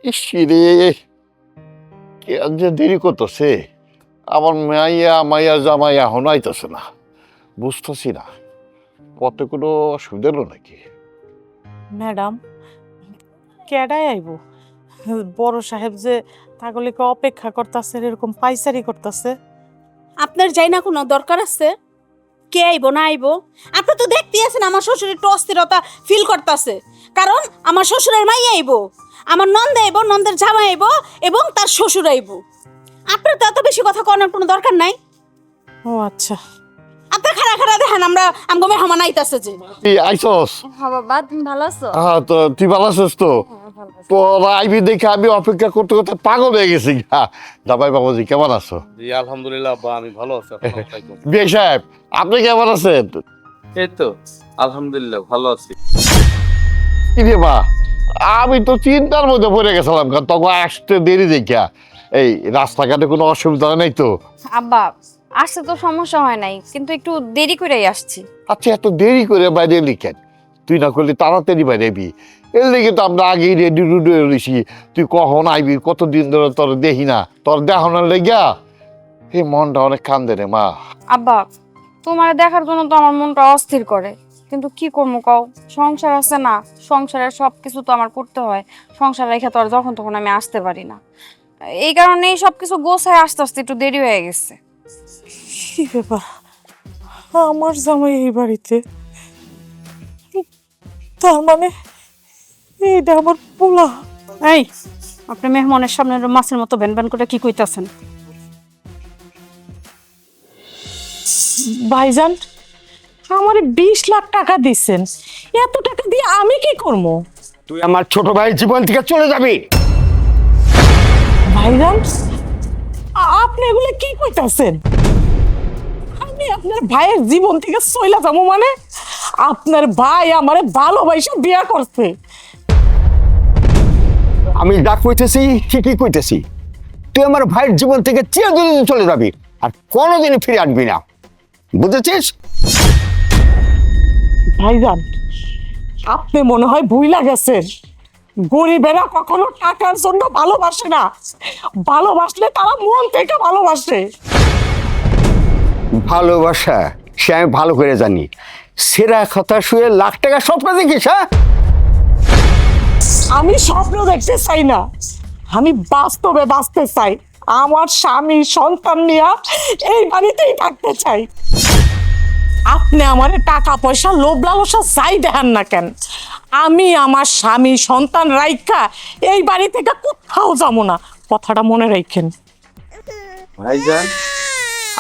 ইসিরে কে যে দেরি করতেছে, আমার মাইয়া মাইয়া জামাই এখন আইতেছে না, বুঝতেছি না পথে কোনো অসুবিধা হলো নাকি। ম্যাডাম, কেডাই আইব? বড় সাহেব যে তাগলিকে অপেক্ষা করতেছে, এরকম পাইচারি করতেছে। আপনার যাই না কোনো দরকার আছে? কে আইবো না আইবো? আপনি তো দেখতেই আছেন আমার শ্বশুর একটু অস্থিরতা ফিল করতেছে, কারণ আমার শ্বশুরের মাই আইবো, আমার নন্দ আইবো, নন্দের জামাই আইবো এবং তার শ্বশুর আইবো। আপনার তো এত বেশি কথা কনার কোনো দরকার নাই। ও আচ্ছা, আপনার খাড়া খাড়া দেখেন আমরা আমগো মেহমান আইতাছে যে। তুই আইসস? হ্যাঁ বাবা, তুমি ভালো আছো? হ্যাঁ, তো তুই ভালো আছিস তো? তোরা আইবি দেখে আমি অপেক্ষা করতে করতে পাগল হয়ে গেছি। দাবাই বাবাজি কেমন আছো? জি আলহামদুলিল্লাহ আব্বা, আমি ভালো আছি। আসসালামু আলাইকুম। বিয়ে সাহেব আপনি কেমন আছেন? এই তো আলহামদুলিল্লাহ ভালো আছি। কি রে মা, আমি তো চিন্তার মধ্যে পড়ে গেছিলাম, কারণ তখন আসতে দেরি দেখা। এই রাস্তাঘাটে কোনো অসুবিধা নেই তো? আব্বা, আসতে তো সমস্যা হয় নাই, কিন্তু একটু দেরি করেই আসছি। আচ্ছা, এত দেরি করে বাইরে এলি কেন? তুই না করলে তাড়াতাড়ি বাইরে এবি। এর লেগে তো আমরা আগেই রেডি রুডি রয়েছি। তুই কখন আইবি, কতদিন ধরে তোর দেখি না, তোর দেখানোর লেগা এই মনটা অনেক কান্দে রে মা। আব্বা, তোমার দেখার জন্য তো আমার মনটা অস্থির করে, কিন্তু কি করবো কও? সংসার আছে না, সংসারের সবকিছু তো আমার করতে হয়। সংসার রেখে তো আর যখন তখন আমি আসতে পারি না। এই কারণেই সবকিছু গোছায় আস্তে আস্তে একটু দেরি হয়ে গেছে। কি ব্যাপার? আমার জামাই এই বাড়িতে, তার মানে এইটা আমার পোলা। এই, আপনি মেহমানের সামনে মাছের মতো ভ্যান ভ্যান করে কি কইতাছেন? ভাইজান, আমারে 20 লাখ টাকা দিচ্ছেন, এত টাকা দিয়ে আমি কি করবো? তুই আমার ছোট ভাইয়ের জীবন থেকে চলে যাবি। ভাইজান, আপনি এগুলো কি কইতাছেন? আমি আপনার ভাইয়ের জীবন থেকে চইলা যাবো মানে? আপনার ভাই আমারে ভালোবাসা বিয়া করছে। আমি যা কইতেছি ঠিকই কইতেছি। তুই আমার ভাইয়ের জীবন থেকে চিরদিন চলে যাবি, আর কোনোদিনই ফিরে আসবি না, বুঝেছিস? ভাইজান, আপনি মনে হয় ভুইলা গেছেন, গরিবেরা কখনো টাকার জন্য ভালোবাসে না, ভালোবাসলে তারা মন থেকে ভালোবাসে। ভালোবাসা সে আমি ভালো করে জানি। সেরা কথা শুয়ে লাখ টাকা স্বপ্ন দেখিস? হ্যাঁ, আমি স্বপ্ন দেখতে চাই না, আমি বাস্তবে বাঁচতে চাই। আমার স্বামী সন্তান নিয়ে এই বাড়িতেই থাকতে চাই। আপনি আমার টাকা পয়সা লোভ লালসা যাই দেখান না কেন, আমি আমার স্বামী সন্তান রাইখা এই বাড়ি থেকে কোথাও যাবো না, কথাটা মনে রাখেন। ভাইজান,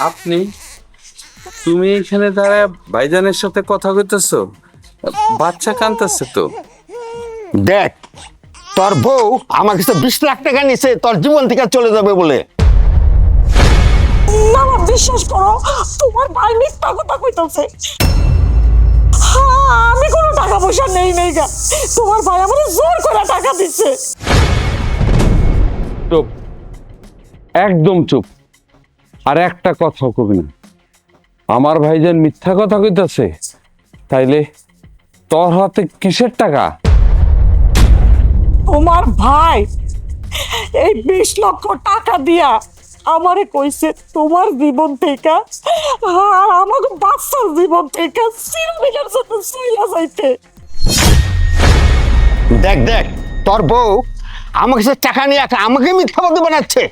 আপনি তুমি এখানে দাঁড়ায় ভাইজানের সাথে কথা কইতেছো? বাচ্চা কাঁদতেছে তো। দেখ, তোর বউ আমার কাছে 20 লাখ টাকা নিছে তোর জীবন থেকে চলে যাবে বলে। না না, বিশ্বাস করো, তোমার ভাই মিথ্যা কথা কইতাছে। আমি কোনো টাকা পয়সা নেই গা, তোমার ভাই আমার জোর করে টাকা দিচ্ছে। চুপ, একদম চুপ, আর একটা কথাও কবি না। আমার ভাইজান মিথ্যা কথা কইতাছে, তাইলে তোর হাতে কিসের টাকা? তোমার ভাই এই 20 লক্ষ টাকা দিয়া আমারে কইছে তোমার জীবন থেকে আর আমাকে বাচ্চার জীবন থেকে চিরদিনের জন্য চইলা যাইতে। দেখ দেখ, তোর বউ আমার কাছে টাকা নিয়ে আমাকে মিথ্যাবাদী বানাচ্ছে।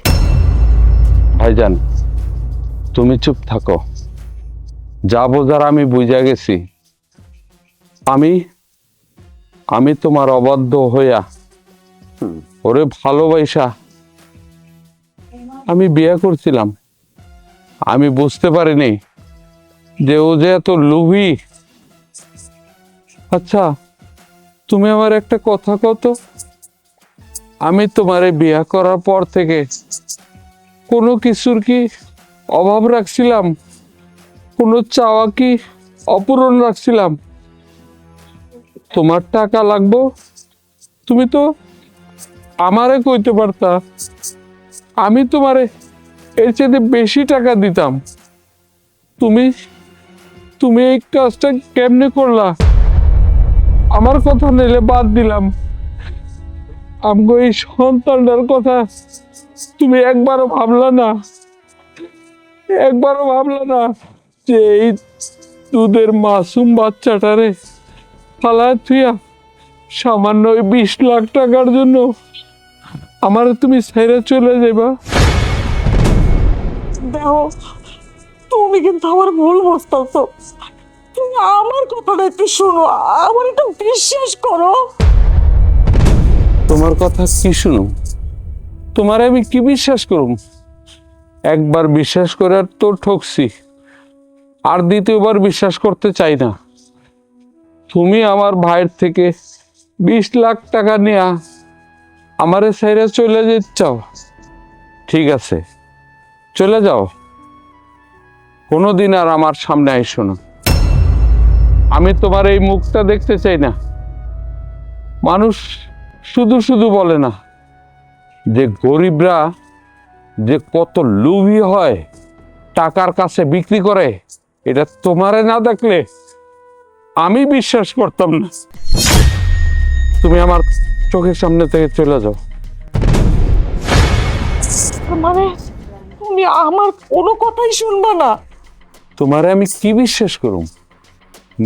ভাইজান, তুমি চুপ থাকো, যা বোঝার আমি বুঝা গেছি। আমি তোমার অবাধ্য হইয়া ওরে ভালোবাসা আমি বিয়ে করছিলাম। আমি বুঝতে পারিনি যে ও যে এত লোভী। আচ্ছা, তুমি আমার একটা কথা কত, আমি তোমারে বিয়ে করার পর থেকে কোনো কিছুর কি অভাব রাখছিলাম? কোনো চাওয়া কি অপূরণ রাখছিলাম? তোমার টাকা লাগবো, তুমি তো আমারে কইতে পারতা, আমি তোমারে এর চেয়ে বেশি টাকা দিতাম। তুমি এই কাজটা কেমনে করলা? আমার কথা নিলে বাদ দিলাম, আমগো এই সন্তানটার কথা তুমি একবারও ভাবলা না, একবারও ভাবলা না যে এই দুধের মাসুম বাচ্চাটারে ফালায় থুইয়া সামান্য ওই 20 লাখ টাকার জন্য আমার তুমি ছেড়ে চলে যাবা? দেখো, তুমি কিন্তু আমার ভুল বুঝতেছো। তুমি আমার কথাটা একটু শোনো, আমার একটু বিশ্বাস করো। তোমার কথা কি শুনো? তোমার আমি কি বিশ্বাস করুম? একবার বিশ্বাস করে আর তো ঠকছি, আর দ্বিতীয়বার বিশ্বাস করতে চাই না। তুমি আমার ভাইয়ের থেকে 20 লাখ টাকা নেয়া আমারে ছেড়ে চলে যেতে চাও? ঠিক আছে, চলে যাও, কোনোদিন আর আমার সামনে আইসো না। আমি তোমার এই মুখটা দেখতে চাই না। মানুষ শুধু শুধু বলে না যে গরিবরা যে কত লোভী হয়, টাকার কাছে বিক্রি করে। এটা তোমারে না দেখলে আমি বিশ্বাস করতাম না। তুমি আমার চোখের সামনে থেকে চলে যাও। মানে তুমি আমার কোনো কথাই শুনবা না? তোমারে আমি কি বিশ্বাস করুম?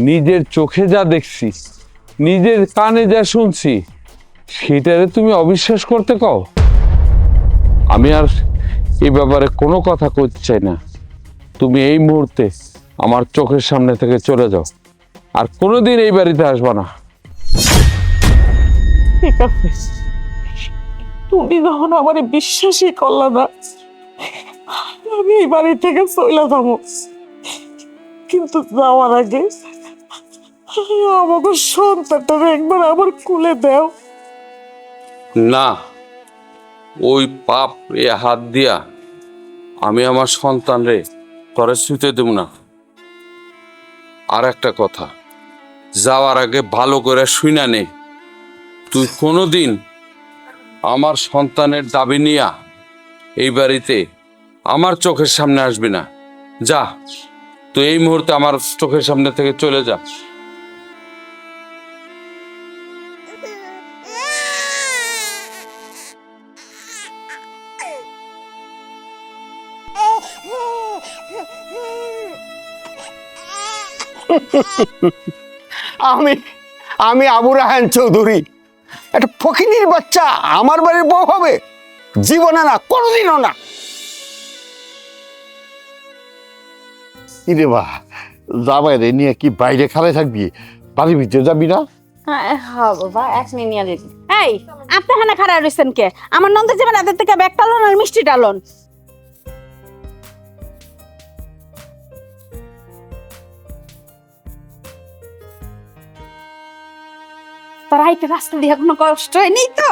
নিজের চোখে যা দেখছি, নিজের কানে যা শুনছি, সেটারে তুমি অবিশ্বাস করতে কও? আমি আর এই ব্যাপারে কোনো কথা কইতে চাই না। তুমি এই মুহূর্তে আমার চোখের সামনে থেকে চলে যাও, আর কোনোদিন এই বাড়িতে আসবা না। ঠিক আছে, তুমি যখন আমার বিশ্বাসই করলা না, আমি এই বাড়ি থেকে চলে যাবো। কিন্তু যাওয়ার আগে আমাকে সন্তানটা একবার আমার কুলে দাও। না, ওই পাপ এ হাত দিয়া আমি আমার সন্তান রে তরে ছুঁতে দেব না। আর একটা কথা, যাওয়ার আগে ভালো করে শুইনা নে, তুই কোনোদিন আমার সন্তানের দাবি নিয়া এই বাড়িতে আমার চোখের সামনে আসবি না। যা, তুই এই মুহূর্তে আমার চোখের সামনে থেকে চলে যা। আমি আমি আবু রাহান চৌধুরী, একটা ফকিনীর বাচ্চা আমার বাড়ির বউ হবে? জীবনে না, কোনোদিনও না। কিরে বা, যাবাই রে নিয়ে কি বাইরে খালে থাকবি? বাড়ির ভিতরে যাবি না? হ্যাঁ বাবা, এক মিনিট নিয়ে দিবি। এই, আপনি এখানে খাড়া রয়েছেন কে? আমার নন্দের যাবেন রাতের থেকে ব্যাগ টালন আর মিষ্টি টালন। তার আইতে রাস্তা দিয়ে কোনো কষ্ট হয়নি তো?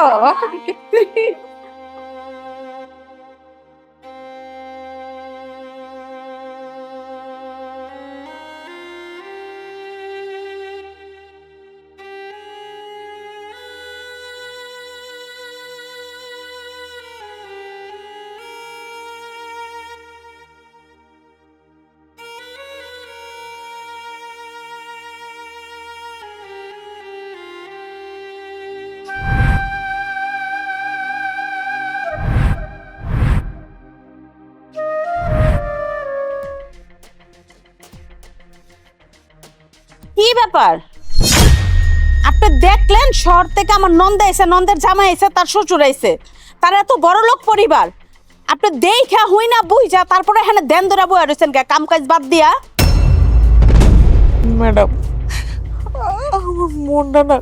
কি ব্যাপার? আপনি দেখলেন শহর থেকে আমার নন্দা এসে, নন্দের জামাই এসে, তার শ্বশুর এসে, তার এত বড় লোক পরিবার। আপনি দেখা হই না বুঝা তারপরে এখানে দেন ধরা বয়ে রয়েছেন কে কাম কাজ বাদ দিয়া? ম্যাডাম, আমার মনটা না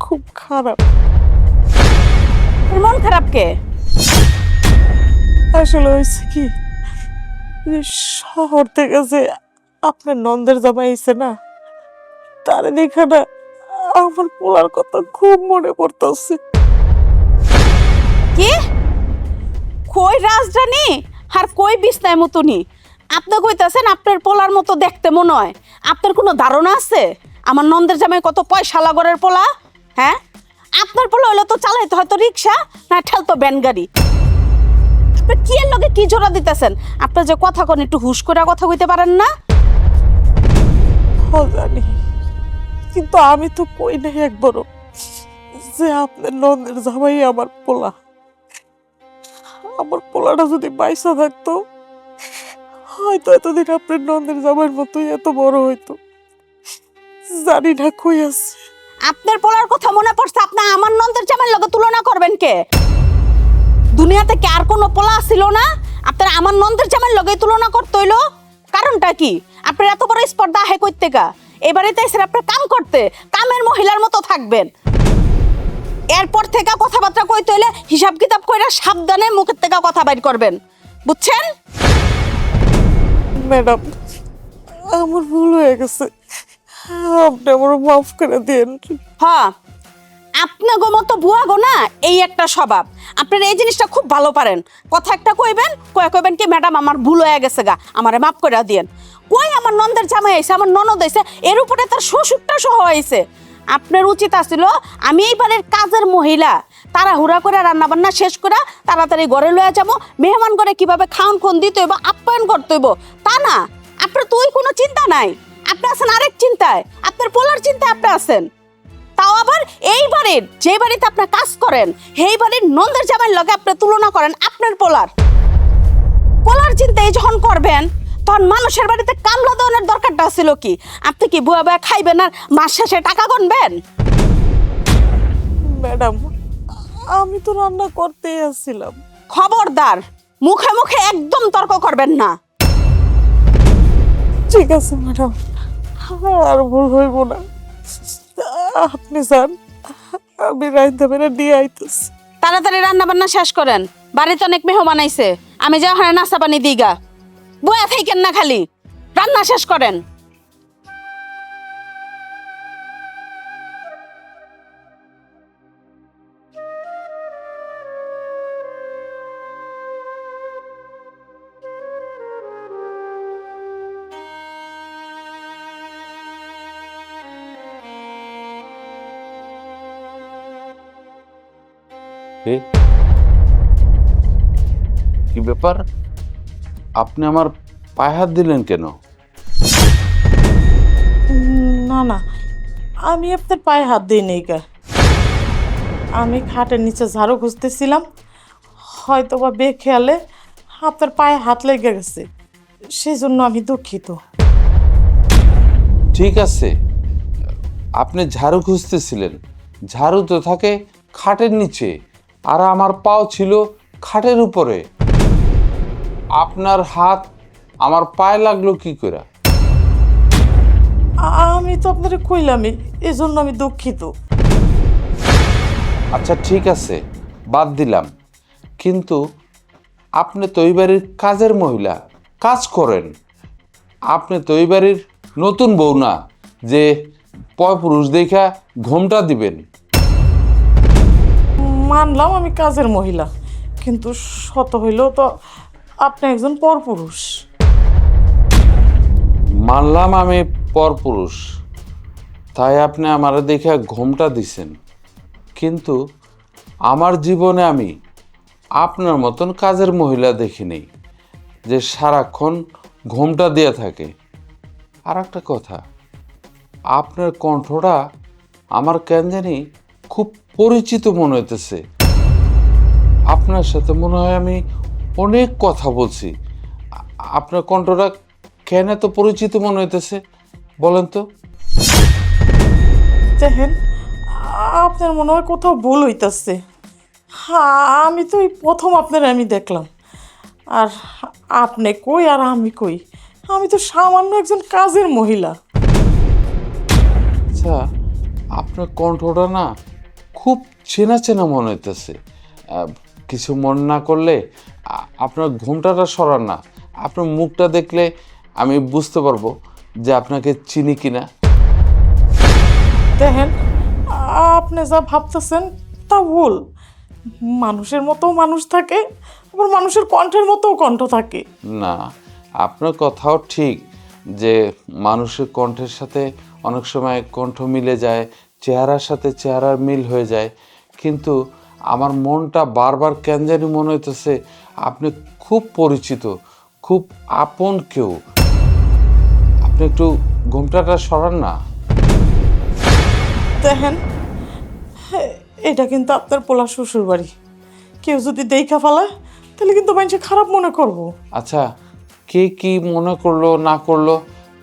খুব খারাপ। তোর মন খারাপ কে? আসলে হয়েছে কি, যে শহর থেকে যে আপনার নন্দের জামাই এসে না, তার দেখা না আমার পোলার কথা খুব মনে পড়তেছে। কি কই রাজধানী আর কই বিছনায় মতনি? আপনি কইতাছেন আপনার পোলার মতো দেখতে মনে হয়? আপনার কোনো ধারণা আছে আমার নন্দের জামাই কত পয়সা লাগরের পোলা? হ্যাঁ, আপনার পোলা হইলে তো চালাইতে হয়তো রিক্সা, না ঠেলতো ভ্যান গাড়ি। আপনি কি এর লগে কি জোড়া দিতেছেন? আপনি যে কথা কোন একটু হুশ করে কথা কইতে পারেন না? জানি, কিন্তু আমি তো কই নাই একবারও যে আপনার নন্দের জামাই আমার পোলা। আমার পোলাটা যদি বাইসা থাকতো, হয়তো এতদিন আপনার নন্দের জামাইয়ের মতোই এত বড় হইতো। জানি না কই আছে। আপনার পোলার কথা মনে পড়ছে, আপনি আমার নন্দের জামাইয়ের লগে তুলনা করবেন কে? দুনিয়াতে কি আর কোনো পোলা ছিল না আপনার আমার নন্দের জামাইয়ের লগে তুলনা করতে হইলো? কারণটা কি? আপনার এত বড় স্পর্ধা হে কইতে কা? এবারে তো এসে আপনার কাম করতে, কামের মহিলার মতো থাকবেন। এরপর থেকে কথাবার্তা কইতে হইলে হিসাব কিতাব কইরা সাবধানে মুখের থেকে কথা বাইর করবেন, বুঝছেন? ম্যাডাম, আমার ভুল হয়ে গেছে, আপনি আমার মাফ করে দিন। হ্যাঁ, আপনাগো মতো বুয়াগো না এই একটা স্বভাব। আপনারা এই জিনিসটা খুব ভালো পারেন। কথা একটা কইবেন, কইবেন কি ম্যাডাম আমার ভুল হয়ে গেছে গা, আমারে মাফ করে দিয়েন। কই আমার নন্দের জামাই আইছে, আমার ননদ আইছে, এর উপরে তার শ্বশুরটা সহ আইছে। আপনার উচিত আছিল আমি এই বাড়ির কাজের মহিলা, তাড়াহুড়া করে রান্না বান্না শেষ করে তাড়াতাড়ি ঘরে লয়ে যাবো, মেহমান করে কিভাবে খাওন খন দিতে হইব, আপ্যায়ন করতে হইব, তা না। আপনার তো ওই কোনো চিন্তা নাই, আপনি আছেন আরেক চিন্তায়, আপনার পোলার চিন্তায় আপনি আছেন। তাও আবার এই বাড়ির, যে বাড়িতে আপনি কাজ করেন সেই বাড়ির নন্দের জামাইয়ের লগে আপনি তুলনা করেন আপনার পোলার। পোলার চিন্তায় যখন করবেন তখন মানুষের বাড়িতে কামলা দেওয়ার দরকারটা ছিল কি? আপনি কি বুয়া বুয়া খাইবেন আর মাস শেষে টাকা গুনবেন? ম্যাডাম, আমি তো রান্না করতেই আসছিলাম। খবরদার, মুখে মুখে একদম তর্ক করবেন না। ঠিক আছে ম্যাডাম, আর ভুল হইব না। আপনি যান, আমি রাইতে বেড়ে দিয়ে আইতেছি। তাড়াতাড়ি রান্না বান্না শেষ করেন, বাড়িতে অনেক মেহমান আইছে। আমি যা ওখানে নাস্তা পানি দিগা, বয়া থাকেন না, খালি রান্না শেষ করেন। কি ব্যাপার, আপনি আমার পায়ে হাত দিলেন কেন? না না, আমি আপনার পায়ে হাত দিই নেই কা। আমি খাটের নিচে ঝাড়ু খুঁজতেছিলাম, হয়তো বা বেখেয়ালে আপনার পায়ে হাত লেগে গেছে, সেই জন্য আমি দুঃখিত। ঠিক আছে, আপনি ঝাড়ু খুঁজতেছিলেন, ঝাড়ু তো থাকে খাটের নিচে, আর আমার পাও ছিল খাটের উপরে। আপনার হাত আমার পায়ে লাগলো কি করে? আমি তো আপনারে কইলামই, এজন্য আমি দুঃখিত। আচ্ছা ঠিক আছে, বাদ দিলাম, কিন্তু আপনি তো এই বাড়ির কাজের মহিলা, কাজ করেন। আপনি তো এই বাড়ির নতুন বউ না যে পরপুরুষ দেখা ঘোমটা দিবেন। মানলাম আমি কাজের মহিলা, কিন্তু শত হইলেও তো আপনি একজন পরপুরুষ। মানলাম আমি পরপুরুষ, তাই আপনি আমার দেখে ঘোমটা দিছেন, কিন্তু আমার জীবনে আমি আপনার মতন কাজের মহিলা দেখিনি যে সারাক্ষণ ঘোমটা দিয়ে থাকে। আর একটা কথা, আপনার কণ্ঠটা আমার কেন জানি খুব পরিচিত মনে হইতেছে। আপনার সাথে মনে হয় আমি অনেক কথা বলছি। আপনার কণ্ঠটা কেন এত পরিচিত মনে হইতেছে বলেন তো? দেখেন, আপনার মনে হয় কোথাও ভুল হইতাছে। আমি তো এই প্রথম আপনার আমি দেখলাম, আর আপনি কই আর আমি কই, আমি তো সামান্য একজন কাজের মহিলা। আচ্ছা, আপনার কণ্ঠটা না খুব চেনা চেনা মনে হইতেছে। কিছু মন না করলে আপনার ঘোমটাটা সরান না, আপনার মুখটা দেখলে আমি বুঝতে পারবো যে আপনাকে চিনি কিনা। দেখেন, আপনি যা ভাবতেছেন তা ভুল। মানুষের মতো মানুষ থাকে, আবার মানুষের কণ্ঠের মতো কণ্ঠ থাকে। না, আপনার কথাও ঠিক যে মানুষের কণ্ঠের সাথে অনেক সময় কণ্ঠ মিলে যায়, চেহারার সাথে চেহারার মিল হয়ে যায়, কিন্তু আমার মনটা বারবার কেন জানি মনে হইতেছে আপনি খুব পরিচিত, খুব আপন কেউ। আপনি একটু ঘোমটাটা সরান না। দেখেন, এটা কিন্তু আপনার পোলা শ্বশুর বাড়ি, কেউ যদি দেখা ফেলায় তাহলে কিন্তু মানুষে খারাপ মনে করবো। আচ্ছা, কে কি মনে করলো না করলো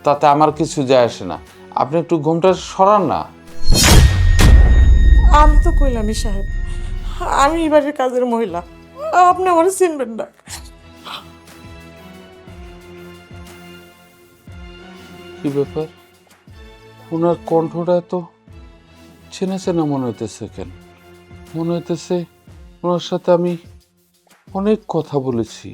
তাতে আমার কিছু যায় আসে না। আপনি একটু ঘুমটা সরান না। আমি তো কইলামই সাহেব, আমি এই বাড়ির কাজের মহিলা, আপনি আমার চিনবেন না। কি ব্যাপার, ওনার কণ্ঠটা তো চেনা চেনা মনে হইতেছে কেন? মনে হইতেছে ওনার সাথে আমি অনেক কথা বলেছি।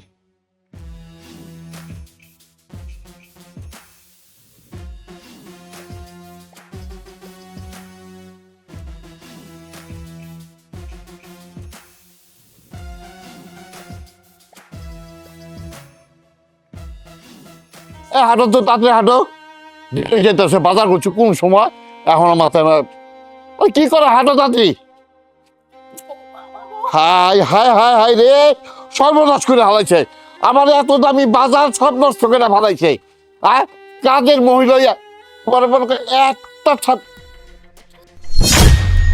হাঁটো তো, তাড়াতাড়ি হাঁটো। যেতেছে বাজার করছো কোন সময়, এখন মাথায় ওই কি করে, হাঁটো তাড়াতাড়ি। হাই হাই হাই হাই রে, সর্বনাশ করে হারাইছে আমার এত দামি বাজার, সব নষ্ট করে হারাইছে। হ্যাঁ, কাজের মহিলা একটা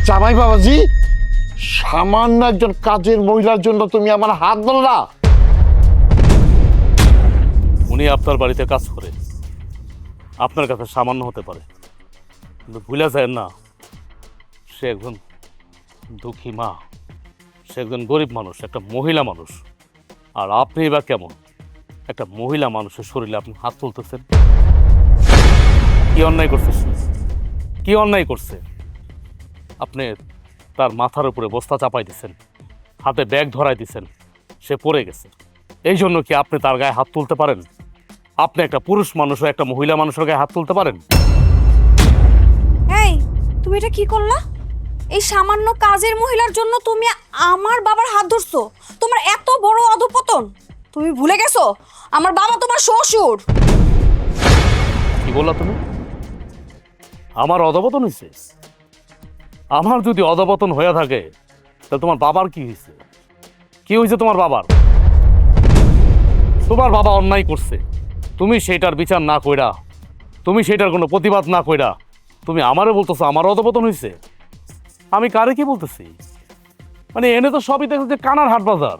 জামাই বাবাজি, সামান্য একজন কাজের মহিলার জন্য তুমি আমার হাত ধরলা? উনি আপনার বাড়িতে কাজ করে, আপনার কাছে সামান্য হতে পারে, কিন্তু ভুলে যায় না সে একজন দুঃখী মা, সে একজন গরিব মানুষ, একটা মহিলা মানুষ। আর আপনি বা কেমন একটা মহিলা মানুষের শরীরে আপনি হাত তুলতেছেন? কি অন্যায় করছে সে? কি অন্যায় করছে? আপনি তার মাথার উপরে বস্তা চাপাই দিচ্ছেন, হাতে ব্যাগ ধরাই দিচ্ছেন, সে পড়ে গেছে। এই জন্য কি আপনি তার গায়ে হাত তুলতে পারেন? আপনি একটা পুরুষ মানুষ ও একটা মহিলা মানুষের গায়ে হাত তুলতে পারেন? এই, তুমি এটা কি করলা? এই সামান্য কাজের মহিলার জন্য তুমি আমার বাবার হাত ধরছো? তোমার এত বড় অধপতন! তুমি ভুলে গেছো আমার বাবা তোমার শ্বশুর। কি বললা তুমি? আমার অধপতন হয়েছে? আমার যদি অধপতন হয়ে থাকে তাহলে তোমার বাবার কি হয়েছে? কি হয়েছে তোমার বাবার? তোমার বাবা অন্যায় করছে, তুমি সেটার বিচার না কইরা, তুমি সেটার কোনো প্রতিবাদ না কইরা তুমি আমারে বলতেছো আমার অধপতন হয়েছে? আমি কারে কি বলতেছি? মানে এনে তো সবই দেখো যে কানার হাট বাজার।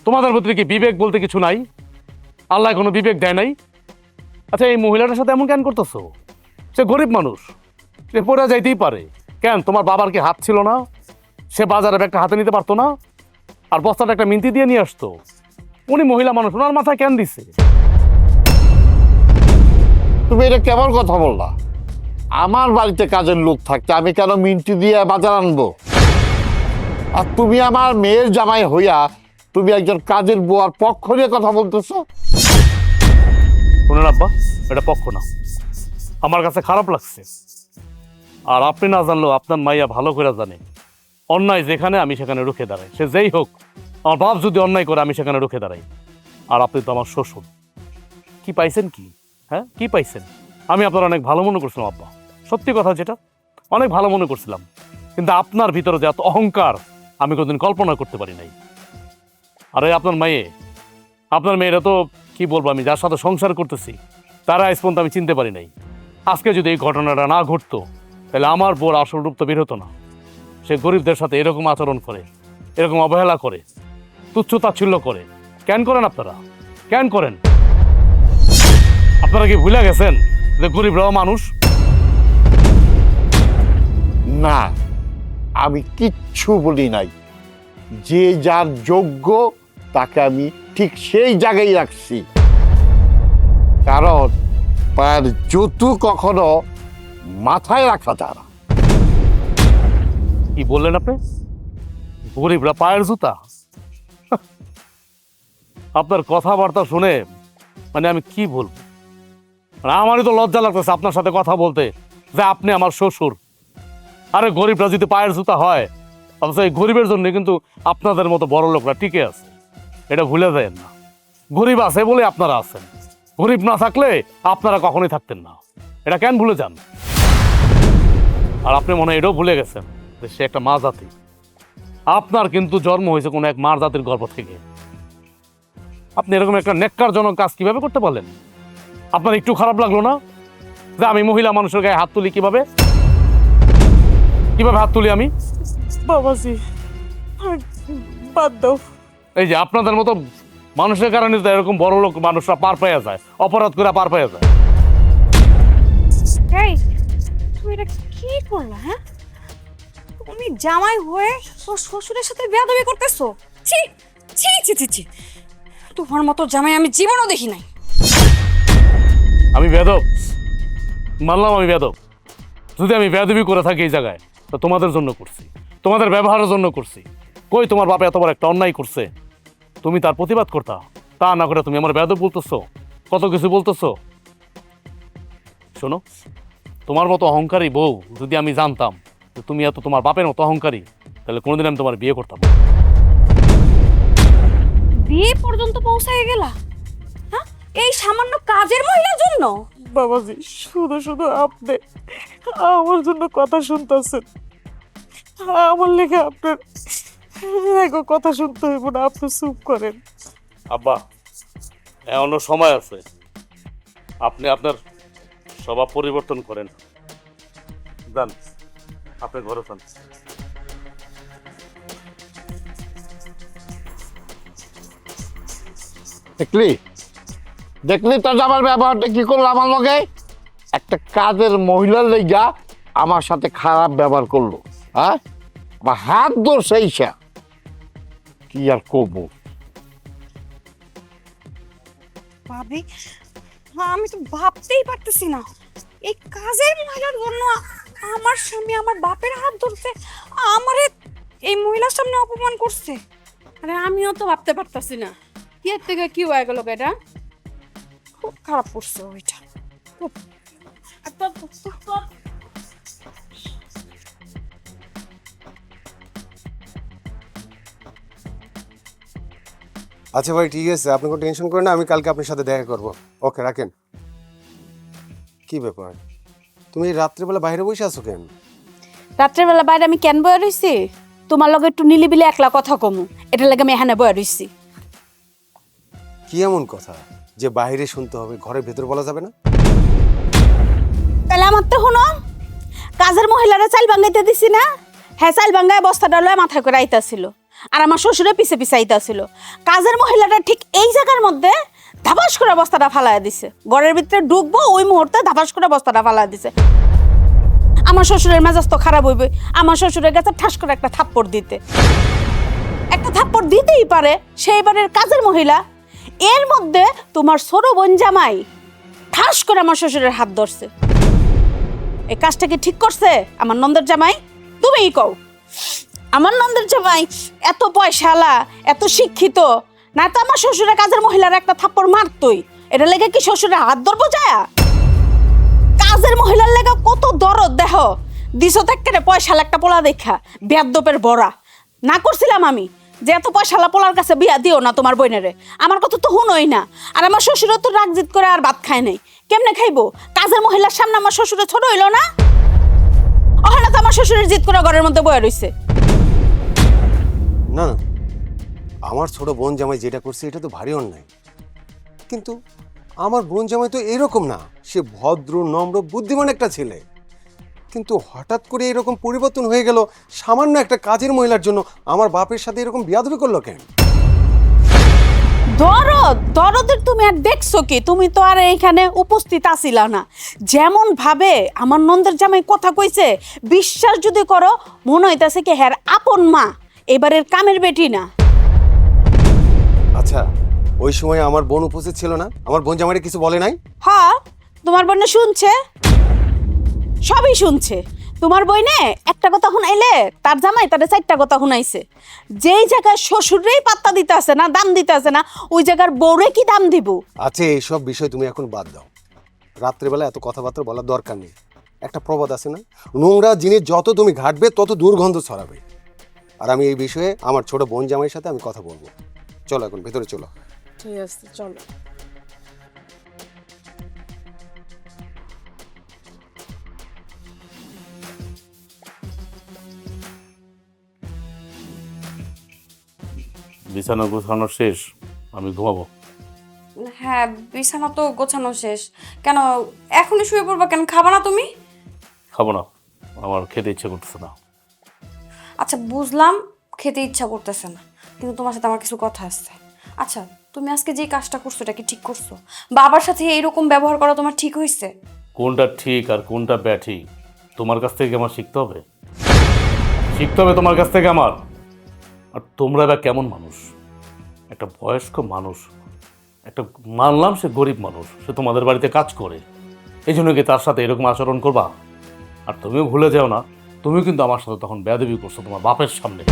তোমাদের ভিতরে কি বিবেক বলতে কিছু নাই? আল্লাহ কোনো বিবেক দেয় নাই? আচ্ছা, এই মহিলাটার সাথে এমন কেন করতেছো? সে গরিব মানুষ, সে পড়ে যাইতেই পারে। কেন তোমার বাবার কি হাত ছিল না? সে বাজারে ব্যাগটা হাতে নিতে পারতো না? আর বস্তাটা একটা মিন্তি দিয়ে নিয়ে আসতো? উনি মহিলা মানুষ, ওনার মাথায় কেন দিছে? তুমি এটা কেমন কথা বললা? আমার বাড়িতে কাজের লোক থাকতে আমি কেন মিন্টি দিয়ে বাজার আনবো? আর তুমি আমার মেয়ের জামাই হইয়া তুমি একজন কাজের বুয়ার পক্ষ নিয়ে কথা বলতেছো? শুনেন আব্বা, এটা পক্ষ না, আমার কাছে খারাপ লাগছে। আর আপনি না জানলেও আপনার মাইয়া ভালো করে জানে, অন্যায় যেখানে আমি সেখানে রুখে দাঁড়াই। সে যেই হোক, আমার বাপ যদি অন্যায় করে আমি সেখানে রুখে দাঁড়াই। আর আপনি তো আমার শ্বশুর। কি পাইছেন কি? হ্যাঁ, কি পাইছেন? আমি আপনার অনেক ভালো মনে করছিলাম আব্বা, সত্যি কথা যেটা, অনেক ভালো মনে করছিলাম। কিন্তু আপনার ভিতরে যে এত অহংকার আমি কোনোদিন কল্পনা করতে পারি নাই। আরে আপনার মেয়েরা তো কি বলবো, আমি যার সাথে সংসার করতেছি তারা আজ পর্যন্ত আমি চিনতে পারি নাই। আজকে যদি এই ঘটনাটা না ঘটতো তাহলে আমার বোর আসল রূপ তো বের হতো না। সে গরিবদের সাথে এরকম আচরণ করে, এরকম অবহেলা করে, তুচ্ছ তাচ্ছিল্য করে। কেন করেন আপনারা? কেন করেন? আপনারা কি ভুলে গেছেন যে গরিবরাও মানুষ? না, আমি কিচ্ছু বলি নাই। যে যার যোগ্য তাকে আমি ঠিক সেই জায়গায় রাখছি। কারণ পায়ের জুতো কখনো মাথায় রাখা যায় না। কি বললেন আপনি? গরিবরা পায়ের জুতা? আপনার কথাবার্তা শুনে মানে আমি কি বলবো, মানে আমারই তো লজ্জা লাগতেছে আপনার সাথে কথা বলতে, যে আপনি আমার শ্বশুর। আরে গরিবরা যদি পায়ের জুতা হয়, অথচ এই গরিবের জন্য কিন্তু আপনাদের মতো বড় লোকরা টিকে আছে। এটা ভুলে যায় না। গরিব আছে বলে আপনারা আছেন, গরিব না থাকলে আপনারা কখনোই থাকতেন না। এটা কেন ভুলে যান? আর আপনি মনে হয় এটাও ভুলে গেছেন যে সে একটা মা জাতি। আপনার কিন্তু জন্ম হয়েছে কোনো এক মার জাতির গর্ভ থেকে। আপনি এরকম একটা নেক্কারজনক কাজ কিভাবে করতে পারলেন? আপনার একটু খারাপ লাগলো না যে আমি মহিলা মানুষের গায়ে হাত তুলি? কিভাবে হাত তুলি আমি? বাবাজি বাদ দাও। এই যে আপনাদের মতো মানুষের কারণে তো এরকম বড় লোক মানুষরা পার পেয়ে যায়, অপরাধ করে পার পেয়ে যায়। এই তুমি এটা কি করলা? হ্যাঁ, তুমি জামাই হয়ে তোর শ্বশুরের সাথে বেয়াদবি করতেছো? ছি ছি ছি ছি ছি, তোমার মতো জামাই আমি জীবনও দেখি নাই। আমি বেয়াদব মানলাম, আমি বেয়াদব। যদি আমি বেয়াদবি করে থাকি এই জায়গায়, তো তোমাদের জন্য করছি, তোমাদের ব্যবহারের জন্য করছি। কই তোমার বাবা এত বড় একটা অন্যায় করছে, তুমি তার প্রতিবাদ করতা? তা না করে তুমি আমার বেয়াদব বলতেছো, কত কিছু বলতেছো। শোনো, তোমার মতো অহংকারী বউ যদি আমি জানতাম যে তুমি এত তোমার বাপের মতো অহংকারী, তাহলে কোনোদিন আমি তোমার বিয়ে করতাম না। বিয়ে পর্যন্ত পৌঁছায় গেলা? হ্যাঁ, এই সামান্য কাজের মহিলার জন্য? বাবাজি শুধু শুধু আপনি আমার জন্য কথা শুনতেছেন, আমার লেগে আপনার এগো কথা শুনতে হইব না, আপনি চুপ করেন। আব্বা, এখনো সময় আছে, আপনি আপনার স্বভাব পরিবর্তন করেন। যান, আপনি ঘরে যান। দেখলি দেখলি তোর আমার ব্যবহারটা কি করলো আমার লগে? একটা কাজের মহিলার লেগা আমার সাথে খারাপ ব্যবহার করলো। হ্যাঁ, আমার হাত ধরছে ঈশা, কি আর করবো? ভাবি, আমি তো ভাবতেই পারতেছি না, এই কাজের মহিলার জন্য আমার স্বামী আমার বাপের হাত ধরছে, আমারে এই মহিলার সামনে অপমান করছে। আরে আমিও তো ভাবতে পারতাছি না কি এর থেকে কি হয়ে গেল বেটা। খুব খারাপ করছে ওইটা। আচ্ছা ভাই, ঠিক আছে, আপনি কোনো টেনশন করেন না, আমি কালকে আপনার সাথে দেখা করব। ওকে, রাখেন। কি ব্যাপার, তুমি এই রাত্রেবেলা বাইরে বসে আছো কেন? রাত্রেবেলা বাইরে আমি কেন বয়ে রইছি? তোমার লগে একটু নিলিবিলি একলা কথা কমু, এটা লাগে আমি এখানে বয়ে রইছি। কি এমন কথা যে বাইরে শুনতে হবে, ঘরের ভেতর বলা যাবে না? তাহলে আমার তো শুনো, কাজের মহিলারা চাল ভাঙাইতে দিছি না, হ্যাঁ চাল ভাঙায় বস্তাটা লয়ে মাথায় করে আইতাছিল, আর আমার শ্বশুরে পিছে পিছে আইতাছিল। কাজের মহিলাটা ঠিক এই জায়গার মধ্যে ধাবাস করে বস্তাটা ফালাইয়া দিছে, ঘরের ভিতরে ঢুকবো ওই মুহূর্তে ধাবাস করে বস্তাটা ফালাইয়া দিছে। আমার শ্বশুরের মেজাজ তো খারাপ হইবে, আমার শ্বশুরের কাছে ঠাস করে একটা থাপ্পড় দিতে, একটা থাপ্পড় দিতেই পারে সেই বাড়ির কাজের মহিলা। এর মধ্যে তোমার ছোট বোন জামাই ঠাস করে আমার শ্বশুরের হাত ধরছে। এই কাজটা কি ঠিক করছে আমার নন্দের জামাই? তুমিই কও। আমার নন্দের জামাই এত পয়সাওয়ালা, এত শিক্ষিত না তো আমার শ্বশুরের কাজের মহিলার একটা থাপ্পড় মারতই। এটা লেগে কি শ্বশুরের হাত ধরবো যায়? কাজের মহিলার লেগে কত দরদ দেহ দিছ, থেকে পয়সালা একটা পোলা দেখা বেয়াদ্দপের বড়া না করছিলাম আমি যে এত পয়সালা পোলার কাছে বিয়া দিও না তোমার বোনেরে। আমার কথা তো হুনোই না, আর আমার শ্বশুরও তো রাগ জিত করে আর ভাত খায় নাই। কেমনে খাইবো? কাজের মহিলার সামনে আমার শ্বশুরে ছোট হইলো না? ওখানে তো আমার শ্বশুরের জিত করে ঘরের মধ্যে বয়ে রইছে। না না, আমার ছোট বোন জামাই যেটা করছে এটা তো ভারী অন্যায়। কিন্তু আমার বোন জামাই তো এরকম না, সে ভদ্র নম্র বুদ্ধিমান একটা ছেলে। কিন্তু হঠাৎ করে এরকম পরিবর্তন হয়ে গেল সামান্য একটা কাজের মহিলার জন্য। আমার বাপের সাথে এরকম বিয়াদবি করলো কেন? দরদের তুমি আর দেখছো কি? তুমি তো আর এইখানে উপস্থিত আছিলা না। যেমন ভাবে আমার নন্দের জামাই কথা কইছে, বিশ্বাস যদি করো মনে হইতাছে কি হ্যার আপন মা, এবারের কামের বেটি না। আচ্ছা, ওই সময় আমার বোন উপস্থিত ছিল না? আমার বোন জামাইরে কিছু বলে নাই? হ্যাঁ, তোমার বোনে শুনছে, সবই শুনছে। তোমার বইনে একটা কথা শুনাইলে তার জামাই তাদের 4টা কথা শুনাইছে। যেই জায়গায় শ্বশুরেই পাত্তা দিতে আছে না, দাম দিতে আছে না, ওই জায়গার বউরে কি দাম দিব? আচ্ছা, এইসব বিষয় তুমি এখন বাদ দাও। রাত্রেবেলা এত কথাবার্তা বলার দরকার নেই। একটা প্রবাদ আছে না, নোংরা জিনিস যত তুমি ঘাটবে তত দুর্গন্ধ ছড়াবে। আর আমি এই বিষয়ে আমার ছোট বোন জামাইয়ের সাথে আমি কথা বলবো। চলো এখন ভেতরে চলো। ঠিক আছে, চলো। বিছানা গোছানো শেষ, আমি ঘুমাবো। হ্যাঁ, বিছানা তো গোছানো শেষ। কেন এখনই শুয়ে পড়বা কেন? খাবা না তুমি? খাবো না, আমার খেতে ইচ্ছে করতেছে না। আচ্ছা বুঝলাম খেতে ইচ্ছা করতেছে না, কিন্তু তোমার সাথে আমার কিছু কথা আছে। আচ্ছা তুমি আজকে যে কাজটা করছো এটা কি ঠিক করছো? বাবার সাথে এইরকম ব্যবহার করা তোমার ঠিক হয়েছে? কোনটা ঠিক আর কোনটা ব্যাঠিক তোমার কাছ থেকে আমার শিখতে হবে, শিখতে হবে তোমার কাছ থেকে আমার। আর তোমরা এবার কেমন মানুষ? একটা বয়স্ক মানুষ, একটা মানলাম সে গরিব মানুষ, সে তোমাদের বাড়িতে কাজ করে, এই জন্য কি তার সাথে এরকম আচরণ করবা? আর তুমিও ভুলে যাও না, তুমিও কিন্তু আমার সাথে তখন বেয়াদবি করছো তোমার বাপের সামনে।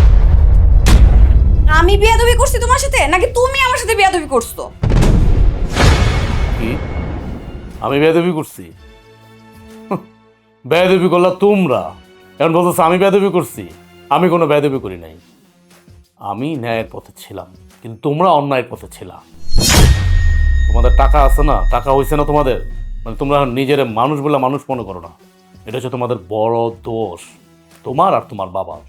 আমি বেয়াদবি করছি তোমার সাথে নাকি তুমি আমার সাথে বেয়াদবি করছো? কি আমি বেয়াদবি করছি? বেয়াদবি করলা তোমরা, এখন বলতেছো আমি বেয়াদবি করছি। আমি কোনো বেয়াদবি করি নাই, আমি ন্যায়ের পথে ছিলাম, কিন্তু তোমরা অন্যায়ের পথে ছিলা। তোমাদের টাকা আছে না, টাকা হয়েছে না তোমাদের, মানে তোমরা নিজের মানুষ বলে মানুষ মনে করো না। এটা হচ্ছে তোমাদের বড় দোষ, তোমার আর তোমার বাবার।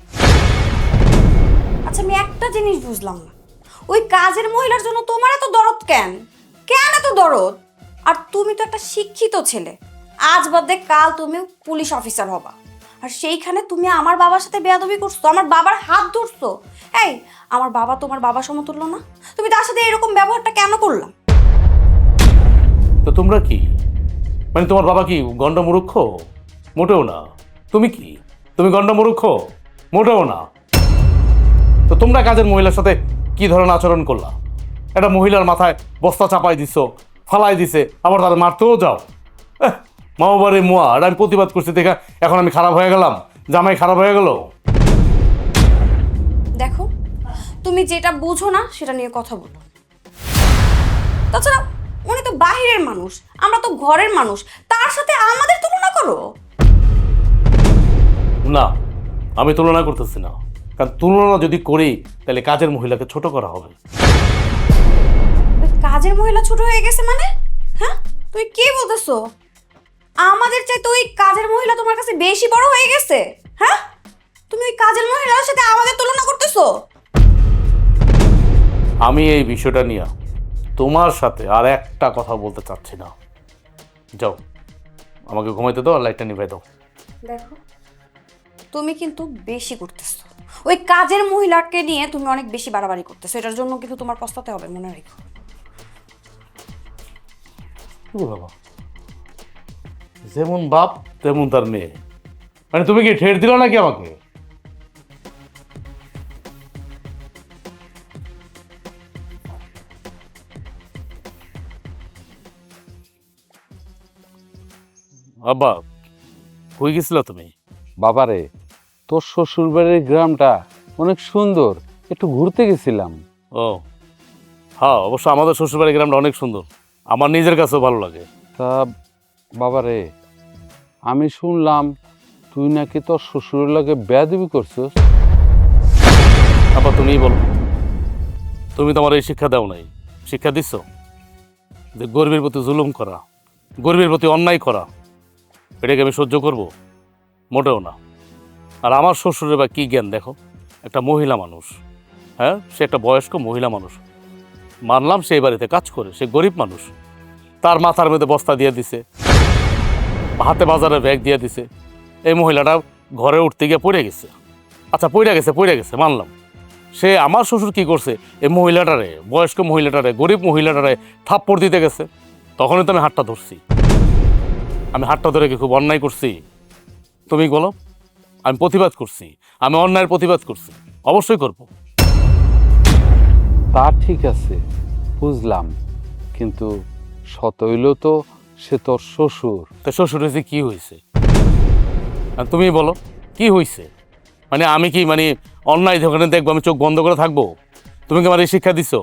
আচ্ছা আমি একটা জিনিস বুঝলাম না, ওই কাজের মহিলার জন্য তোমার এত দরদ কেন? কেন এত দরদ? আর তুমি তো একটা শিক্ষিত ছেলে, আজ বাদে কাল তুমি পুলিশ অফিসার হবা, আর সেইখানে তুমি আমার বাবার সাথে বেয়াদবি করছো, আমার বাবার হাত ধরছো। এই আমার বাবা তোমার বাবা সমতুল্য না? তুমি তার সাথে এরকম ব্যবহারটা কেন করলা? তো তোমরা কি, মানে তোমার বাবা কি গন্ডমূর্খ? মোটেও না। তুমি কি, তুমি গন্ডমূর্খ? মোটেও না। তো তোমরা কাজের মহিলার সাথে কি ধরনের আচরণ করলা? একটা মহিলার মাথায় বস্তা চাপাই দিছো, ফালাই দিছে, আবার তারা মারতেও যাও। মামাবারে মোয়া, আর আমি প্রতিবাদ করছি দেখা এখন আমি খারাপ হয়ে গেলাম, জামাই খারাপ হয়ে গেল। দেখো তুমি যেটা বুঝো না সেটা নিয়ে কথা বলো। তাছাড়া উনি তো বাহিরের মানুষ, আমরা তো ঘরের মানুষ, তার সাথে আমাদের তুলনা করো? না, আমি তুলনা করতেছি না, কারণ তুলনা যদি করি তাহলে কাজের মহিলাকে ছোট করা হবে। ওই কাজের মহিলা ছোট হয়ে গেছে মানে? হ্যাঁ তুমি কি বলতেছো? আমাদের চাইতে ওই কাজের মহিলা তোমার কাছে বেশি বড় হয়ে গেছে? হ্যাঁ তুমি ওই কাজের মহিলার সাথে আমাদের তুলনা করতেছো? আমি এই বিষয়টা নিয়ে তোমার সাথে আর একটা কথা বলতে চাচ্ছি না। যাও, আমাকে ঘুমাইতে দাও আর লাইটটা নিভাই দাও। দেখো তুমি কিন্তু বেশি করতেছো, ওই কাজের মহিলাকে নিয়ে তুমি অনেক বেশি বাড়াবাড়ি করতেছো, এটার জন্য কিন্তু তোমার পস্তাতে হবে, মনে রেখো। ও বাবা, যেমন বাপ তেমন তার মেয়ে, মানে তুমি কি ঠেট দিল নাকি আমাকে? আব্বা, কই গেছিল তুমি? বাবারে, তোর শ্বশুর বাড়ির গ্রামটা অনেক সুন্দর, একটু ঘুরতে গেছিলাম। ও হ্যাঁ, অবশ্য আমাদের শ্বশুরবাড়ি গ্রামটা অনেক সুন্দর, আমার নিজের কাছেও ভালো লাগে। তা বাবারে, আমি শুনলাম তুই নাকি তোর শ্বশুরের লগে বেয়াদবি করছিস। আব্বা তুমিই বলো, তুমি তো আমার এই শিক্ষা দাও নাই। শিক্ষা দিচ্ছ যে গরিবের প্রতি জুলুম করা, গরিবের প্রতি অন্যায় করা, এটাকে আমি সহ্য করব? মোটেও না। আর আমার শ্বশুরের বা কী জ্ঞান দেখো, একটা মহিলা মানুষ, হ্যাঁ সে একটা বয়স্ক মহিলা মানুষ, মানলাম সেই বাড়িতে কাজ করে, সে গরিব মানুষ, তার মাথার মধ্যে বস্তা দিয়ে দিছে, হাতে বাজারে ব্যাগ দিয়ে দিছে, এই মহিলাটা ঘরে উঠতে গিয়ে পড়ে গেছে। আচ্ছা পড়ে গেছে মানলাম, সে আমার শ্বশুর কি করছে, এই মহিলাটারে, বয়স্ক মহিলাটারে, গরিব মহিলাটারে থাপ্পড় দিতে গেছে, তখনই তো আমি হাতটা ধরছি। আমি হাতটা ধরে কি খুব অন্যায় করছি? তুমি বলো। আমি প্রতিবাদ করছি, আমি অন্যায়ের প্রতিবাদ করছি, অবশ্যই করব। তা ঠিক আছে, বুঝলাম, কিন্তু শত হইল তো সে তোর শ্বশুর। তো শ্বশুর হয়েছে কি হয়েছে? আর তুমি বলো কি হয়েছে? মানে আমি কি মানে অন্যায় যখন দেখবো আমি চোখ বন্ধ করে থাকবো? তুমি কি আমার এই শিক্ষা দিছো?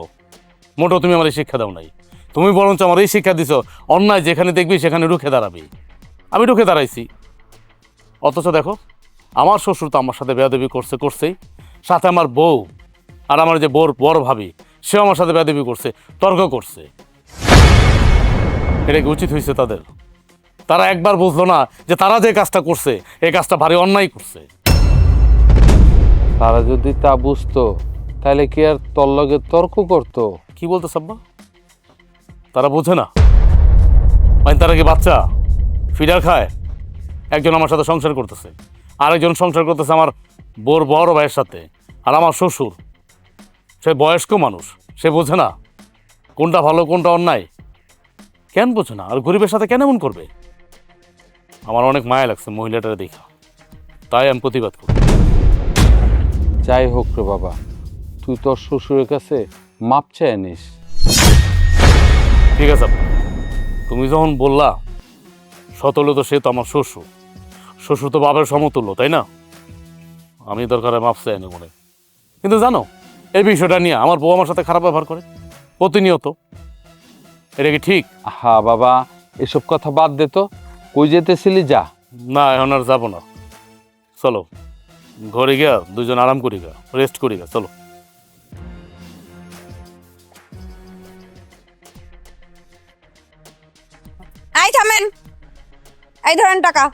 মোটেও তুমি আমার এই শিক্ষা দাও নাই। তুমি বরঞ্চ আমার এই শিক্ষা দিছো অন্যায় যেখানে দেখবি সেখানে রুখে দাঁড়াবি। আমি রুখে দাঁড়াইছি, অথচ দেখো আমার শ্বশুর তো আমার সাথে বেয়াদবি করছেই, সাথে আমার বউ আর আমার যে বড় ভাবি, সেও আমার সাথে বেয়াদবি করছে, তর্ক করছে। এটা কি উচিত হয়েছে তাদের? তারা একবার বুঝলো না যে তারা যে কাজটা করছে এই কাজটা ভারী অন্যায় করছে। তারা যদি তা বুঝতো তাহলে কি আর তোর লগে তর্ক করতো? কি বলতো সাব্বা? তারা বোঝে না, মানে তারা কি বাচ্চা ফিডার খায়? একজন আমার সাথে সংসার করতেছে, আরেকজন সংসার করতেছে আমার বোর বড় ভাইয়ের সাথে। আর আমার শ্বশুর, সে বয়স্ক মানুষ, সে বোঝে না কোনটা ভালো কোনটা অন্যায়। কেন বোঝে না? আর গরিবের সাথে কেন এমন করবে? আমার অনেক মায়া লাগছে মহিলাটারে দেখা, তাই আমি প্রতিবাদ করি। যাই হোক রে বাবা, তুই তোর শ্বশুরের কাছে মাপ চেয়ে নিস। ঠিক আছে আপা, তুমি যখন বললা সতলে, তো সে তো আমার শ্বশুর, শ্বশুর তো বাবার সমতুল্য, তাই না? আমি দরকারে মাপ চাই না মনে। কিন্তু জানো, এই বিষয়টা নিয়ে আমার বউ আমার সাথে খারাপ ব্যবহার করে প্রতিনিয়ত। এটা কি ঠিক? হা বাবা, এসব কথা বাদ দে তো, কই যেতেছিলি যা। না, এখন আর যাবো না। চলো ঘরে গিয়া দুজন আরাম করি গা, রেস্ট করি গা, চলো। এই থামেন, এই ধরেন টাকা।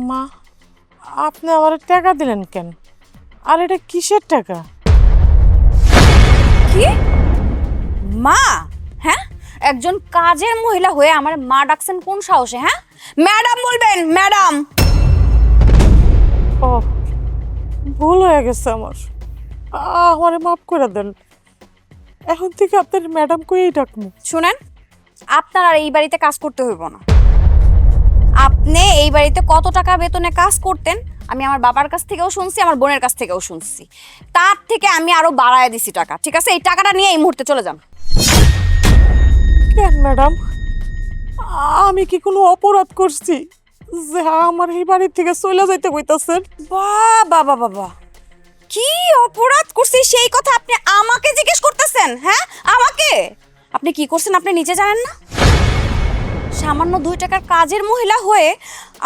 মা, আপনি আমার টাকা দিলেন কেন? আর এটা কিসের টাকা? কি মা? হ্যাঁ, একজন কাজের মহিলা হয়ে আমার মা ডাকছেন কোন সাহসে? হ্যাঁ, ম্যাডাম বলবেন, ম্যাডাম। ও, ভুল হয়ে গেছে আমার। আমারে মাফ করে দেন। এখন থেকে আপনার ম্যাডাম কইই ডাকমু। শুনেন, আপনার আর এই বাড়িতে কাজ করতে হইব না। আপনি এই বাড়িতে কত টাকা বেতনে কাজ করতেন আমি আমার বাবার কাছ থেকেও শুনছি, আমার বোনের কাছ থেকেও শুনছি। তার থেকে আমি আরো বাড়ায় দিছি টাকা। ঠিক আছে, এই টাকাটা নিয়ে এই মুহূর্তে চলে যান। কেন ম্যাডাম, আমি কি কোনো অপরাধ করছি যে আমার এই বাড়ি থেকে চলে যাইতে কইতাছেন? বাবা বাবা বাবা, কি অপরাধ করছি সেই কথা আপনি আমাকে জিজ্ঞেস করতেছেন? হ্যাঁ, আমাকে? আপনি কি করছেন আপনি নিজে জানেন না? সামান্য 2 টাকার কাজের মহিলা হয়ে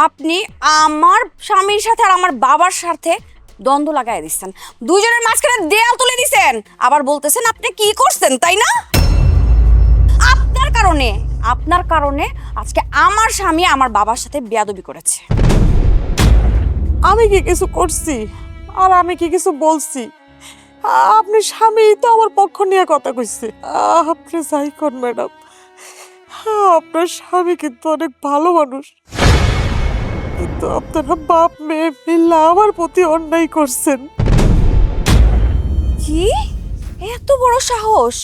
আপনি আমার স্বামীর সাথে আর আমার বাবার সাথে দ্বন্দ্ব লাগাই দিচ্ছেন, দুইজনের মাঝখানে দেয়াল তুলে দিচ্ছেন, আবার বলতেছেন আপনি কি করছেন, তাই না? আপনার কারণে আজকে আমার স্বামী আমার বাবার সাথে বেয়াদবি করেছে। আমি কি কিছু করছি? আর আমি কি কিছু বলছি? আপনি স্বামী তো আমার পক্ষ নিয়ে কথা কইছে। আপনি যাই কর ম্যাডাম, আপনার স্বামী কিন্তু অনেক ভালো মানুষ, কিন্তু আপনারা বাপ মেয়ে মিল্লা আমার প্রতি অন্যায় করছেন। কি এত বড় সাহস?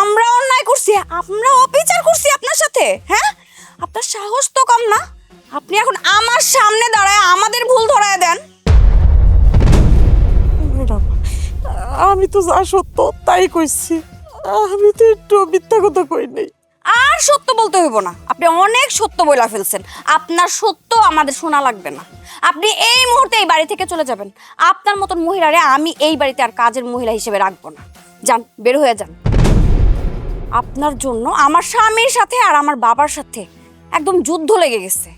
আমরা অন্যায় করছি, আমরা অবিচার করছি আপনার সাথে? হ্যাঁ, আপনার সাহস তো কম না। আপনি এখন আমার সামনে দাঁড়ায় আমাদের ভুল ধরায় দেন। ম্যাডাম, আমি তো যা সত্য তাই কইছি, আমি তো একটু মিথ্যা কথা কই নাই। আর সত্য বলতে হইব না, আপনি অনেক সত্য বইলা ফেলছেন। আপনার সত্য আমাদের শোনা লাগবে না। আপনি এই মুহূর্তে এই বাড়ি থেকে চলে যাবেন। আপনার মতন মহিলারে আমি এই বাড়িতে আর কাজের মহিলা হিসেবে রাখবো না। যান, বের হয়ে যান। আপনার জন্য আমার স্বামীর সাথে আর আমার বাবার সাথে একদম যুদ্ধ লেগে গেছে,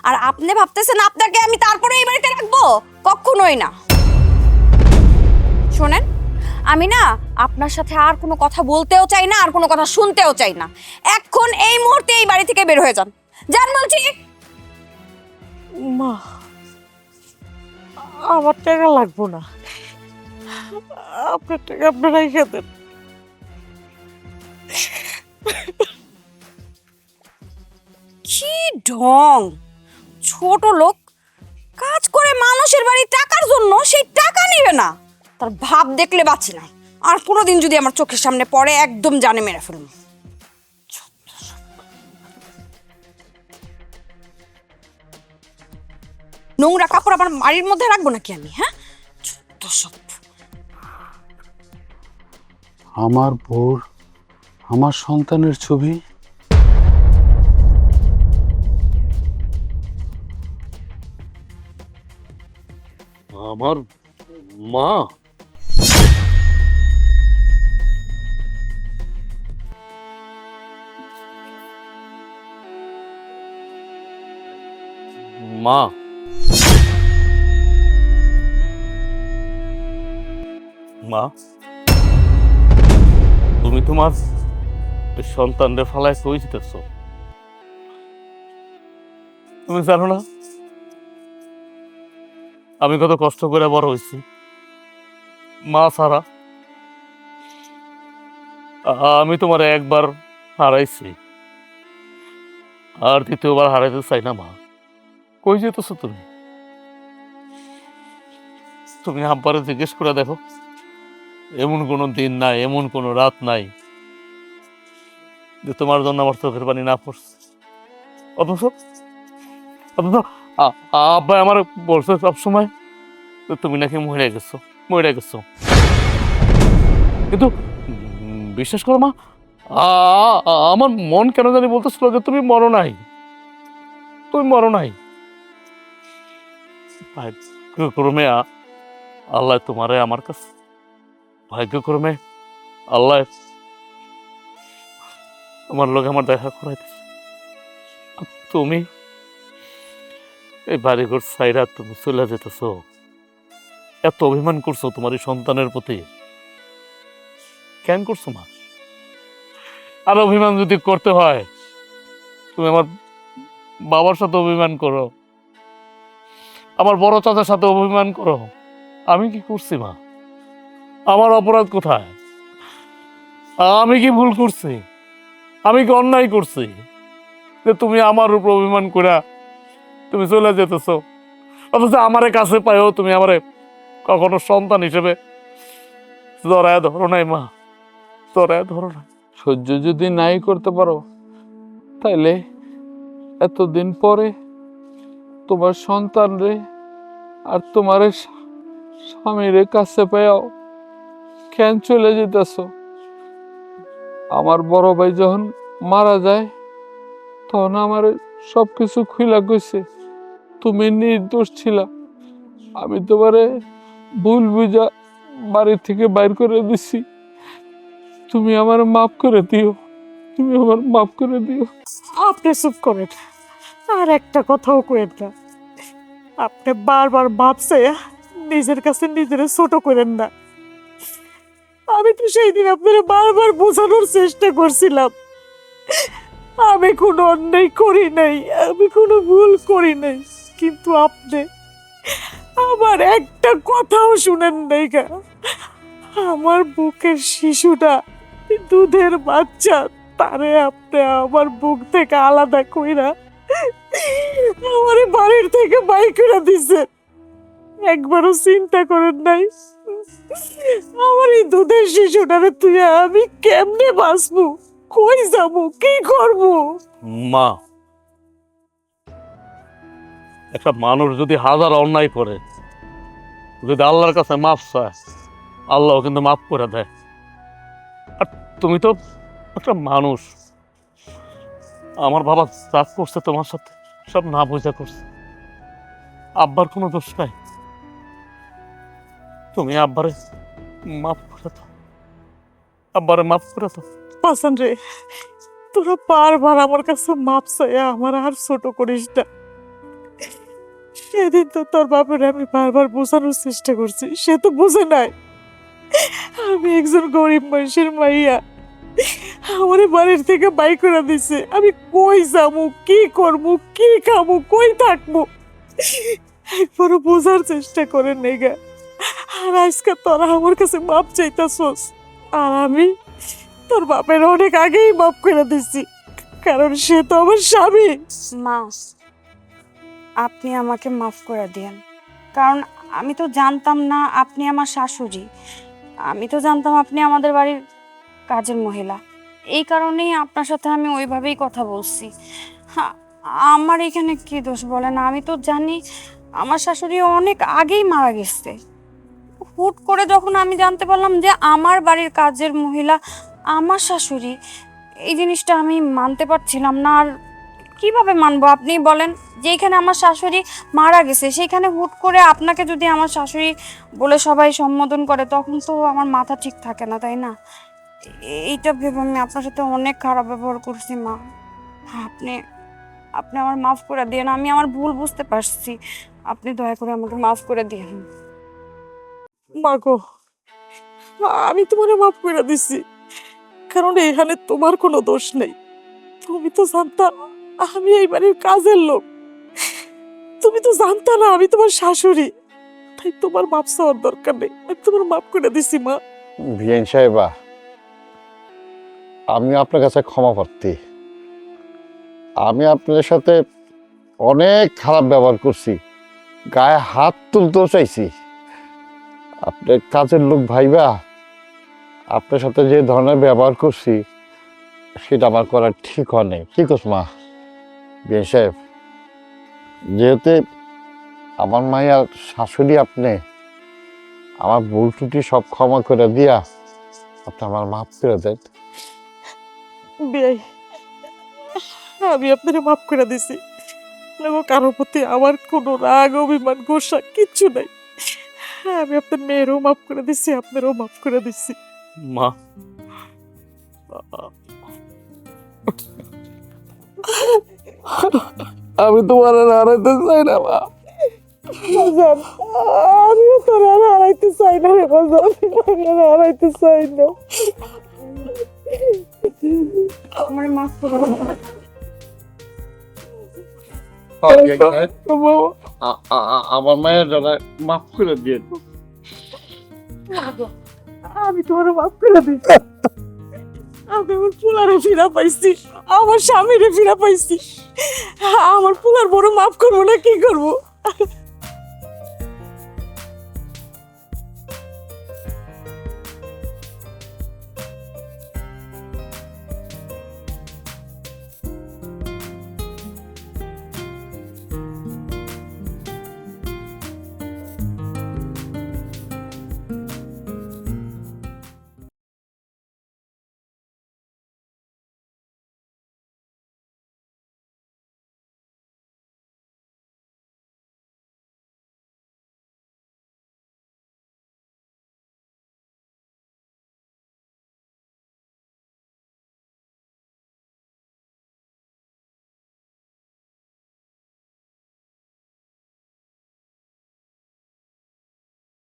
আর আপনি ভাবতেছেন আপনাকে আমি তারপরে এই বাড়িতে রাখবো? কখনোই না। শোনেন, আমি না আপনার সাথে আর কোনো কথা বলতেও চাই না, আর কোনো কথা শুনতেও চাই না। এখন এই মুহূর্তে এই বাড়ি থেকে বের হয়ে যান। যান বলছি। মা, আমার টাকা লাগবো না, আপনার টাকা আপনারা রেখে দেন। কি ঢং! ছোট লোক, কাজ করে মানুষের বাড়ি টাকার জন্য, সেই টাকা নেবে না। তার ভাব দেখলে বাঁচি না। আর কোনোদিন যদি আমার চোখের সামনে পড়ে একদম জানে মেরে ফেলবো। নোংরা কাপড় আমার বাড়ির মধ্যে রাখবো নাকি আমি? হ্যাঁ, ছোট্ট সব। আমার বোর, আমার সন্তানের ছবি। আমার মা? মা, মা, তুমি তোমার সন্তানরে ফালায় কই যেতেছ? তুমি জানো না আমি কত কষ্ট করে বড় হয়েছি মা ছাড়া? আমি তোমার একবার হারাইছি, আর দ্বিতীয়বার হারাইতে চাই না মা। কই যেতেছো তুমি? তুমি আব্বারে জিজ্ঞেস করে দেখো, এমন কোনো দিন নাই, এমন কোনো রাত নাই যে তোমার জন্য আমার চোখের পানি না পড়ছে। অথচ অথচ আব্বা আমার বলছে সবসময় যে তুমি নাকি মরে গেছো, মরে গেছো। কিন্তু বিশ্বাস করো মা, আমার মন কেন জানি বলতেছিল যে তুমি মরো নাই, তুমি মরো নাই। ভাগ্যক্রমে আল্লাহ তোমারে আমার কাছে, ভাগ্যক্রমে আল্লাহ তোমার লোক আমার দেখা করাইতেছে। তুমি এই বাড়িঘর সাইরা তুমি চলে যেতেছো, এত অভিমান করছো তোমার এই সন্তানের প্রতি, কেন করছো মা? আর অভিমান যদি করতে হয় তুমি আমার বাবার সাথে অভিমান করো, আমার বড় চাচার সাথে অভিমান করো। আমি কি করছি মা? আমার অপরাধ কোথায়? আমি কি ভুল করছি? আমি কি অন্যায় করছি যে তুমি আমার উপর অভিমান করে তুমি চলে যেতেছো? অথচ আমারে কাছে পাইও তুমি আমারে কখনো সন্তান হিসেবে জড়ায় ধরো নাই মা, জড়ায় ধরো না। সহ্য যদি নাই করতে পারো, তাইলে এতদিন পরে তোমার সন্তান রে আর তোমার স্বামীর কাছে পেয়াও কেন চলে যেতেছ? আমার বড় ভাই যখন মারা যায় তখন আমার সবকিছু খুইলা গেছে, তুমি নির্দোষ ছিলা। আমি তোমারে ভুল বুঝা বাড়ি থেকে বাইর করে দিছি, তুমি আমার মাফ করে দিও, তুমি আমার মাফ করে দিও। আপনি চুপ করেন, আর একটা কথাও করেন না। আপনি বারবার ভাবছে নিজের কাছে নিজের ছোট করেন না। আমি তো সেই দিন আপনারা বারবার বোঝানোর চেষ্টা করছিলাম আমি কোনো অন্যায় করি নাই, আমি কোনো ভুল করি নাই, কিন্তু আপনি আমার একটা কথাও শুনেন নাই গা। আমার বুকের শিশুটা, দুধের বাচ্চা, তারে আপনি আমার বুক থেকে আলাদা কইরা আমার বাড়ির থেকে বাই করে দিছে। একবারও চিন্তা করেন নাই আমার এই দুধের শিশুটারে তুই আমি কেমনে বাঁচবো, কই যাবো, কি করবো? মা, একটা মানুষ যদি হাজার অন্যায় করে, যদি আল্লাহর কাছে মাফ চায়, আল্লাহ কিন্তু মাফ করে দেয়। আর তুমি তো একটা মানুষ, আমার বাবা যা করছে তোমার সাথে সব না বোঝা করছে, আব্বার কোনো দোষ নাই। তুমি আব্বারে মাফ করে দাও, আব্বারে মাফ করে দাও। পাসান রে, তোরা বারবার আমার কাছে মাপ চাইয়া আমার আর ছোট করিস না। সেদিন তো তোর বাপের আমি বারবার বোঝানোর চেষ্টা করছি, সে তো বুঝে নাই। আমি একজন গরিব মানুষের মাইয়া, আমার বাড়ির থেকে বাই করে দিছে। আমি কই যাবো, কি করবো, কি খাবো, কই থাকবো, একবারও বোঝার চেষ্টা করে নেগা। আর আজকে তোরা আমার কাছে মাপ চাইতাছস, আর আমি তোর বাপের অনেক আগেই মাপ করে দিছি, কারণ সে তো আমার স্বামী। মা, আপনি আমাকে মাফ করে দিয়েন, কারণ আমি তো জানতাম না আপনি আমার শাশুড়ি। আমি তো জানতাম আপনি আমাদের বাড়ির কাজের মহিলা, এই কারণেই আপনার সাথে আমি ওইভাবেই কথা বলছি। আমার এখানে কি দোষ বলেন? আমি তো জানি আমার শাশুড়ি অনেক আগেই মারা গেছে। হুট করে যখন আমি জানতে পারলাম যে আমার বাড়ির কাজের মহিলা আমার শাশুড়ি, এই জিনিসটা আমি মানতে পারছিলাম না। আর কিভাবে মানবো আপনি বলেন? যেখানে আমার শাশুড়ি মারা গেছে সেখানে হুট করে আপনাকে যদি আমার শাশুড়ি বলে সবাই সম্বোধন করে, তখন তো আমার মাথা ঠিক থাকে না, তাই না? এইটা ভেবে আমি আপনার সাথে অনেক খারাপ ব্যবহার করছি মা। আপনি আপনি আমার মাফ করে দিন, আমি আমার ভুল বুঝতে পারছি, আপনি দয়া করে আমাকে মাফ করে দিন। মাগো, আমি তোমার মাফ করে দিছি, কারণ এখানে তোমার কোনো দোষ নেই। তুমি তো জানতা আমি এই বাড়ির কাজের লোক, তুমি তো জানতা না আমি তোমার শাশুড়ি, তাই তোমার মাপ চাওয়ার দরকার নেই, আমি তোমার মাফ করে দিছি মা। বিআইন সাহেবা, আমি আপনার কাছে ক্ষমা প্রার্থী। আমি আপনার সাথে অনেক খারাপ ব্যবহার করছি, গায়ে হাত তুলতেও চাইছি। আপনার কাজের লোক ভাইবা আপনার সাথে যে ধরনের ব্যবহার করছি সেটা আমার করা ঠিক হয় নাই। কি করছ মা? বিয়ে সাহেব, যেহেতু আমার মায়ের শাশুড়ি আপনি, আমার ভুল ত্রুটি সব ক্ষমা করে দিয়া আপনি আমার মাফ করে দেন। বিয়াই, আমি আপনাকে মাফ করে দিছি। কারোর প্রতি আমার কোনো রাগ অভিমান গোসা কিচ্ছু নাই। আমি আপনার মেয়েরও মাফ করে দিছি, আপনারও মাফ করে দিছি। মা, আমি তোমার আর হারাইতে চাই না মা। বাজান, আমিও তোর আর হারাইতে চাই না রে বাজান, আমি আর হারাইতে চাই না। আমার মাফ করো। আমার মায়ের যারা মাফ করে দিয়ে আমি তোমার মাফ করে দিই। আমি আমার পোলারে ফিরা পাইছি, আমার স্বামীরে ফিরা পাইছি। আমার পোলার বড় মাফ করবো না কি করবো?